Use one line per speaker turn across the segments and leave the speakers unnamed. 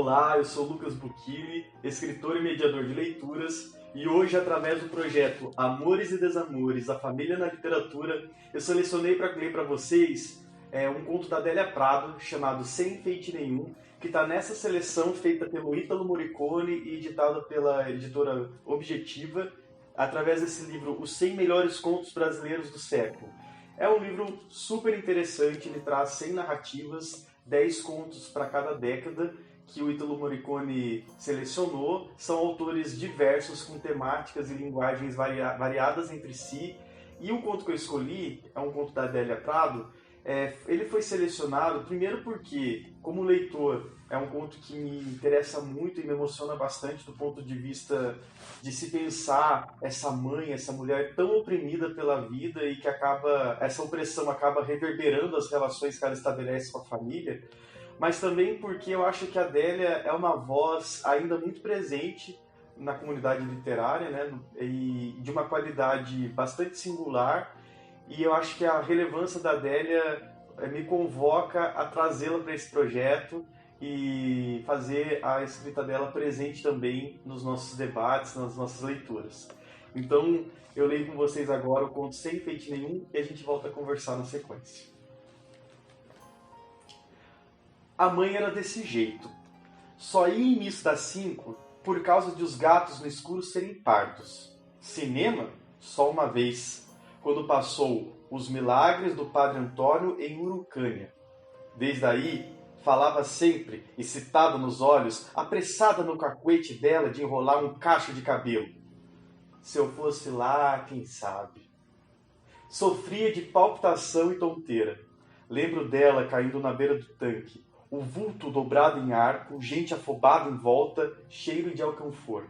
Olá, eu sou Lucas Buchili, escritor e mediador de leituras, e hoje, através do projeto Amores e Desamores, a Família na Literatura, eu selecionei para ler para vocês um conto da Adélia Prado, chamado Sem Enfeite Nenhum, que está nessa seleção feita pelo Ítalo Morricone e editada pela editora Objetiva, através desse livro, Os 100 Melhores Contos Brasileiros do Século. É um livro super interessante, ele traz 100 narrativas, 10 contos para cada década, que o Ítalo Morricone selecionou. São autores diversos, com temáticas e linguagens variadas entre si. E o conto que eu escolhi é um conto da Adélia Prado. Ele foi selecionado primeiro porque, como leitor, é um conto que me interessa muito e me emociona bastante do ponto de vista de se pensar essa mãe, essa mulher tão oprimida pela vida e que essa opressão acaba reverberando as relações que ela estabelece com a família, mas também porque eu acho que a Adélia é uma voz ainda muito presente na comunidade literária, né? E de uma qualidade bastante singular. E eu acho que a relevância da Adélia me convoca a trazê-la para esse projeto e fazer a escrita dela presente também nos nossos debates, nas nossas leituras. Então, eu leio com vocês agora o conto Sem Enfeite Nenhum e a gente volta a conversar na sequência. A mãe era desse jeito. Só ia em missa das 5 por causa de os gatos no escuro serem pardos. Cinema? Só uma vez, quando passou Os Milagres do Padre Antônio em Urucânia. Desde aí, falava sempre, excitada nos olhos, apressada no cacuete dela de enrolar um cacho de cabelo. Se eu fosse lá, quem sabe? Sofria de palpitação e tonteira. Lembro dela caindo na beira do tanque, o vulto dobrado em arco, gente afobada em volta, cheiro de alcanfor.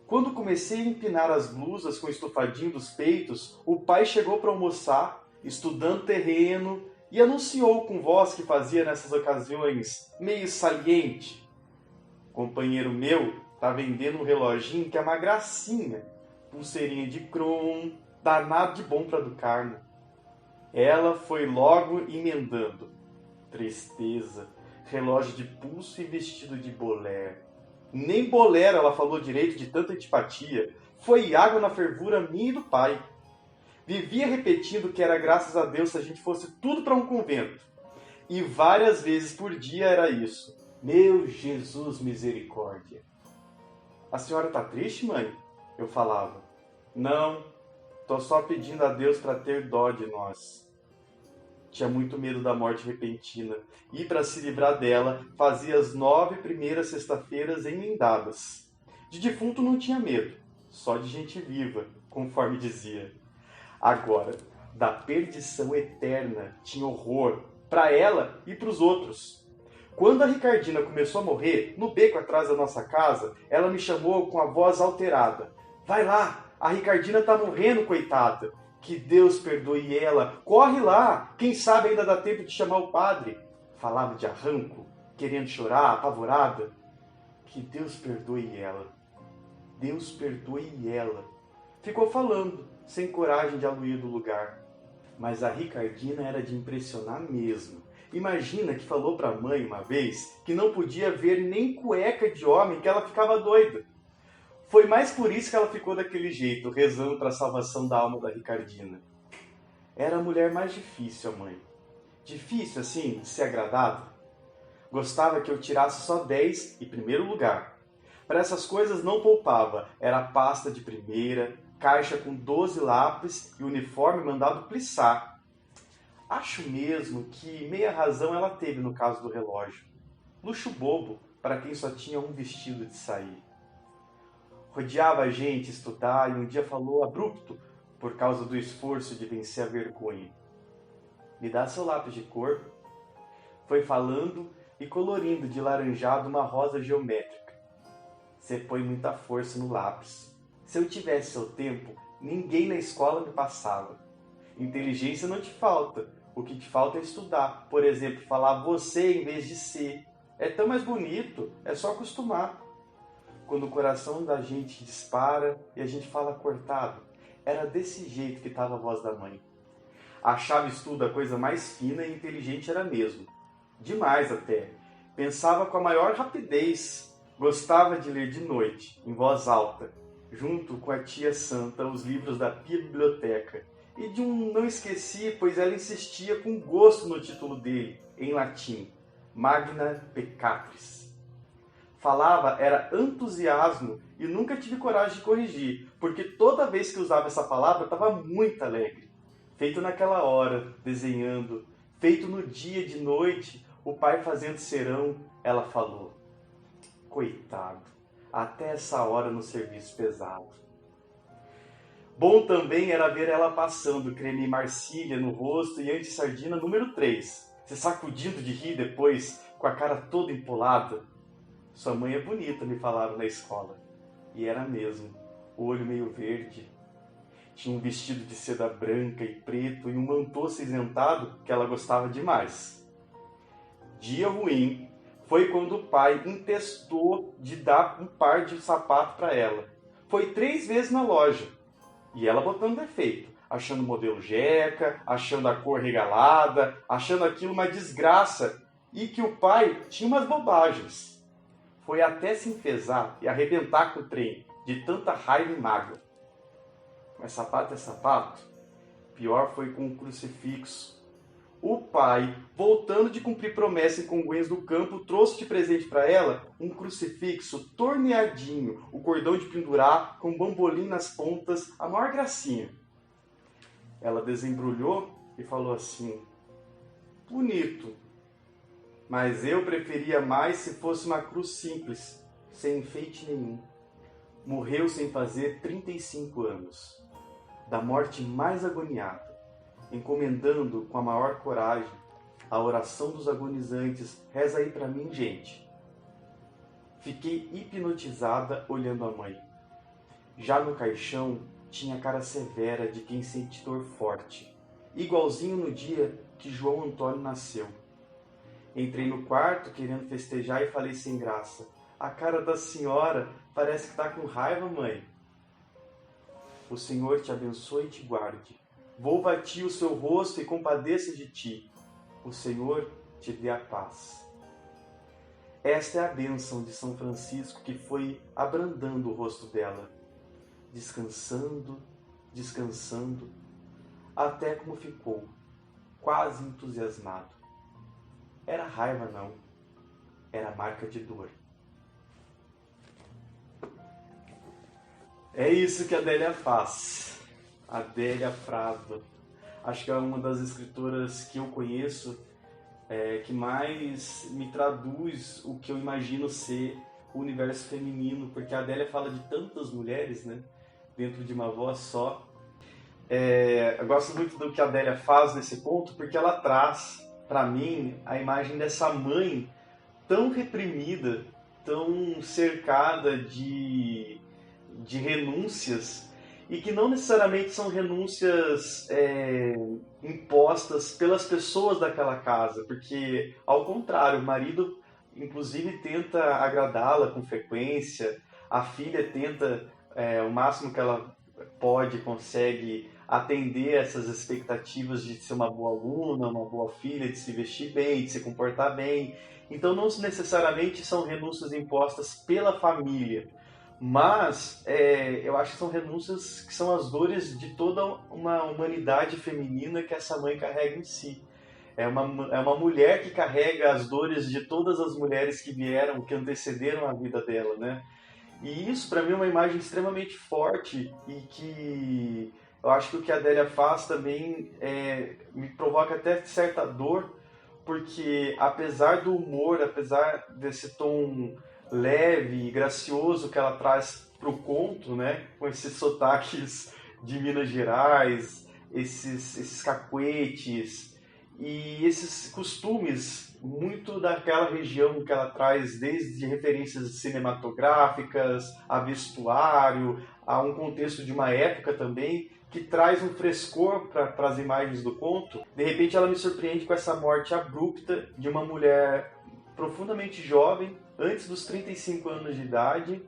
Quando comecei a empinar as blusas com o estofadinho dos peitos, o pai chegou para almoçar, estudando terreno, e anunciou com voz que fazia nessas ocasiões meio saliente. Companheiro meu tá vendendo um reloginho que é uma gracinha, pulseirinha de crom, danado de bom para do Carmo. Ela foi logo emendando. Tristeza, relógio de pulso e vestido de bolero. Nem bolero ela falou direito de tanta antipatia. Foi água na fervura minha e do pai. Vivia repetindo que era graças a Deus se a gente fosse tudo para um convento. E várias vezes por dia era isso. Meu Jesus, misericórdia. A senhora tá triste, mãe? Eu falava. Não, tô só pedindo a Deus para ter dó de nós. Tinha muito medo da morte repentina, e para se livrar dela, fazia as 9 primeiras sexta-feiras emendadas. De defunto não tinha medo, só de gente viva, conforme dizia. Agora, da perdição eterna, tinha horror, para ela e para os outros. Quando a Ricardina começou a morrer, no beco atrás da nossa casa, ela me chamou com a voz alterada. Vai lá, a Ricardina tá morrendo, coitada. Que Deus perdoe ela. Corre lá. Quem sabe ainda dá tempo de chamar o padre. Falava de arranco, querendo chorar, apavorada. Que Deus perdoe ela. Deus perdoe ela. Ficou falando, sem coragem de aluir do lugar. Mas a Ricardina era de impressionar mesmo. Imagina que falou para a mãe uma vez que não podia ver nem cueca de homem, que ela ficava doida. Foi mais por isso que ela ficou daquele jeito, rezando para a salvação da alma da Ricardina. Era a mulher mais difícil, a mãe. Difícil, assim, de ser agradada. Gostava que eu tirasse só 10 e primeiro lugar. Para essas coisas não poupava. Era pasta de primeira, caixa com 12 lápis e uniforme mandado plissar. Acho mesmo que meia razão ela teve no caso do relógio. Luxo bobo para quem só tinha um vestido de sair. Rodeava a gente estudar e um dia falou abrupto por causa do esforço de vencer a vergonha. Me dá seu lápis de cor. Foi falando e colorindo de laranjado uma rosa geométrica. Você põe muita força no lápis. Se eu tivesse seu tempo, ninguém na escola me passava. Inteligência não te falta. O que te falta é estudar. Por exemplo, falar você em vez de ser. É tão mais bonito, é só acostumar. Quando o coração da gente dispara e a gente fala cortado. Era desse jeito que estava a voz da mãe. Achava estudo a coisa mais fina e inteligente era mesmo. Demais até. Pensava com a maior rapidez. Gostava de ler de noite, em voz alta, junto com a tia Santa, os livros da biblioteca. E de um não esqueci, pois ela insistia com gosto no título dele, em latim, Magna Peccatris. Falava era entusiasmo e nunca tive coragem de corrigir, porque toda vez que usava essa palavra estava muito alegre. Feito naquela hora, desenhando, feito no dia de noite, o pai fazendo serão, ela falou: coitado, até essa hora no serviço pesado. Bom também era ver ela passando creme Marcília no rosto e anti-sardina número 3, se sacudindo de rir depois, com a cara toda empolada. Sua mãe é bonita, me falaram na escola. E era mesmo, o olho meio verde. Tinha um vestido de seda branca e preto e um mantô acinzentado que ela gostava demais. Dia ruim foi quando o pai intestou de dar um par de sapato para ela. Foi 3 vezes na loja. E ela botando defeito, achando o modelo jeca, achando a cor regalada, achando aquilo uma desgraça. E que o pai tinha umas bobagens. Foi até se enfesar e arrebentar com o trem, de tanta raiva e mágoa. Mas sapato é sapato. Pior foi com o crucifixo. O pai, voltando de cumprir promessa em Congonhas do Campo, trouxe de presente para ela um crucifixo torneadinho, o cordão de pendurar, com bambolim nas pontas, a maior gracinha. Ela desembrulhou e falou assim: bonito, mas eu preferia mais se fosse uma cruz simples, sem enfeite nenhum. Morreu sem fazer 35 anos, da morte mais agoniada, encomendando com a maior coragem a oração dos agonizantes. Reza aí pra mim, gente. Fiquei hipnotizada olhando a mãe. Já no caixão tinha a cara severa de quem sente dor forte, igualzinho no dia que João Antônio nasceu. Entrei no quarto querendo festejar e falei sem graça: a cara da senhora parece que está com raiva, mãe. O Senhor te abençoe e te guarde. Volva a ti o seu rosto e compadeça de ti. O Senhor te dê a paz. Esta é a bênção de São Francisco que foi abrandando o rosto dela, descansando, descansando, até como ficou, quase entusiasmado. Era raiva não, era marca de dor. É isso que a Adélia faz. Adélia Frava. Acho que é uma das escritoras que eu conheço que mais me traduz o que eu imagino ser o universo feminino, porque a Adélia fala de tantas mulheres, né, dentro de uma voz só. Eu gosto muito do que a Adélia faz nesse ponto, porque ela traz para mim a imagem dessa mãe tão reprimida, tão cercada de renúncias, e que não necessariamente são renúncias impostas pelas pessoas daquela casa, porque, ao contrário, o marido, inclusive, tenta agradá-la com frequência, a filha tenta, o máximo que ela pode, consegue atender essas expectativas de ser uma boa aluna, uma boa filha, de se vestir bem, de se comportar bem. Então, não necessariamente são renúncias impostas pela família, mas eu acho que são renúncias que são as dores de toda uma humanidade feminina que essa mãe carrega em si. É uma mulher que carrega as dores de todas as mulheres que vieram, que antecederam a vida dela, né? E isso, para mim, é uma imagem extremamente forte e que eu acho que o que a Adélia faz também me provoca até certa dor, porque apesar do humor, apesar desse tom leve e gracioso que ela traz para o conto, né, com esses sotaques de Minas Gerais, esses cacuetes e esses costumes muito daquela região que ela traz, desde referências cinematográficas, a vestuário, a um contexto de uma época também, que traz um frescor para as imagens do conto. De repente ela me surpreende com essa morte abrupta de uma mulher profundamente jovem, antes dos 35 anos de idade,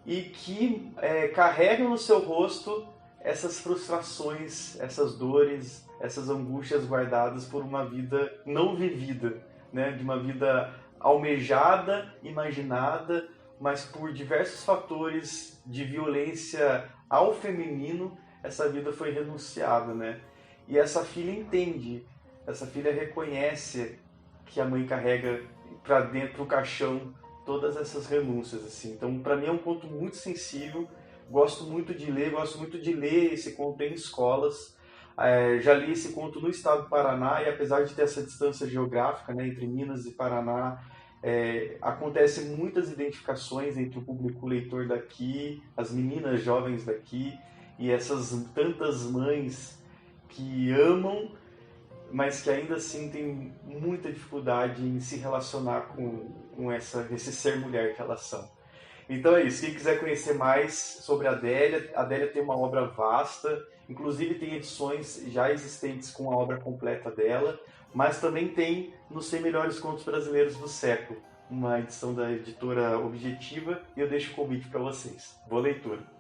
e que carrega no seu rosto essas frustrações, essas dores, essas angústias guardadas por uma vida não vivida, né? De uma vida almejada, imaginada, mas por diversos fatores de violência ao feminino, essa vida foi renunciada, né? E essa filha entende, essa filha reconhece que a mãe carrega para dentro do caixão todas essas renúncias, assim. Então, para mim é um conto muito sensível. Gosto muito de ler esse conto em escolas. Já li esse conto no estado do Paraná e apesar de ter essa distância geográfica, né, entre Minas e Paraná, acontecem muitas identificações entre o público leitor daqui, as meninas jovens daqui e essas tantas mães que amam, mas que ainda assim têm muita dificuldade em se relacionar com esse ser mulher que elas são. Então é isso. Quem quiser conhecer mais sobre a Adélia tem uma obra vasta, inclusive tem edições já existentes com a obra completa dela, mas também tem nos 100 Melhores Contos Brasileiros do Século, uma edição da editora Objetiva, e eu deixo o convite para vocês. Boa leitura!